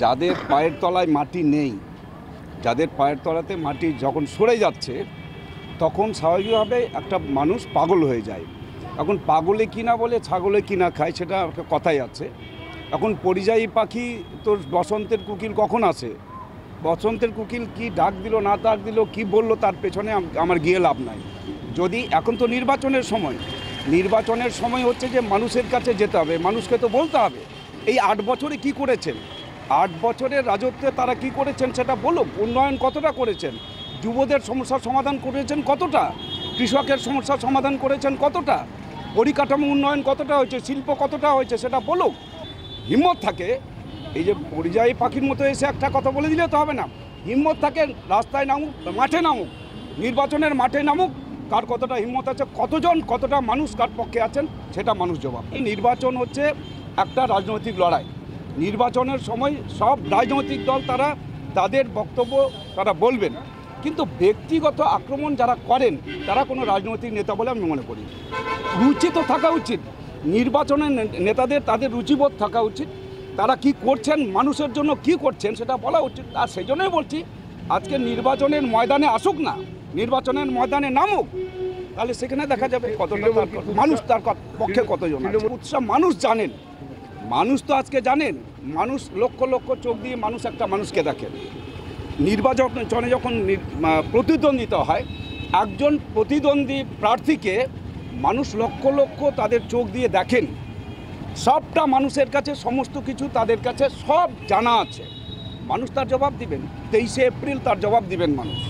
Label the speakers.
Speaker 1: যাদের পায়ের তলায় মাটি নেই, যাদের পায়ের তলাতে মাটি যখন সরে যাচ্ছে, তখন স্বাভাবিকভাবে একটা মানুষ পাগল হয়ে যায়। এখন পাগলে কিনা বলে ছাগলে কিনা খায়, সেটা একটা কথাই আছে। এখন পরিযায়ী পাখি তো বসন্তের কোকিল কখন আসে, বসন্তের কোকিল কি ডাক দিল না ডাক দিল, কি বলল, তার পেছনে আমার গিয়ে লাভ নাই। যদি এখন তো নির্বাচনের সময় হচ্ছে যে মানুষের কাছে যেতে হবে, মানুষকে তো বলতে হবে এই 8 বছরে কি করেছেন, 8 বছরের রাজত্বে তারা কি করেছেন সেটা বলুক। উন্নয়ন কতটা করেছেন, যুবদের সমস্যার সমাধান করেছেন কতটা, কৃষকের সমস্যার সমাধান করেছেন কতটা, পরিকাঠামো উন্নয়ন কতটা হয়েছে, শিল্প কতটা হয়েছে সেটা বলুক। হিম্মত থাকে, এই যে পরিযায়ী পাখির মতো এসে একটা কথা বলে দিলে তো হবে না। হিম্মত থাকে, রাস্তায় নামুক, মাঠে নামুক, নির্বাচনের মাঠে নামুক, কার কতটা হিম্মত আছে, কতজন কতটা মানুষ কার পক্ষে আছেন সেটা মানুষ জবাব। এই নির্বাচন হচ্ছে একটা রাজনৈতিক লড়াই। নির্বাচনের সময় সব রাজনৈতিক দল তারা তাদের বক্তব্য তারা বলবেন, কিন্তু ব্যক্তিগত আক্রমণ যারা করেন তারা কোনো রাজনৈতিক নেতা বলে আমি মনে করি। রুচি তো থাকা উচিত, নির্বাচনের নেতাদের তাদের রুচিবোধ থাকা উচিত, তারা কি করছেন, মানুষের জন্য কি করছেন সেটা বলা উচিত। আর সেই জন্যই বলছি আজকে নির্বাচনের ময়দানে আসুক না, নির্বাচনের ময়দানে নামুক, তাহলে সেখানে দেখা যাবে কতটা মানুষ তার পক্ষে কতজন আছে। উৎসাহ মানুষ জানেন, মানুষ তো আজকে জানেন, মানুষ লক্ষ লক্ষ চোখ দিয়ে মানুষ একটা মানুষকে দেখেন। নির্বাচনে যখন প্রতিদ্বন্দ্বিতা হয়, একজন প্রতিদ্বন্দ্বী প্রার্থীকে মানুষ লক্ষ লক্ষ তাদের চোখ দিয়ে দেখেন। সবটা মানুষের কাছে, সমস্ত কিছু তাদের কাছে সব জানা আছে, মানুষ তার জবাব দিবেন। 23শে এপ্রিল তার জবাব দিবেন মানুষ।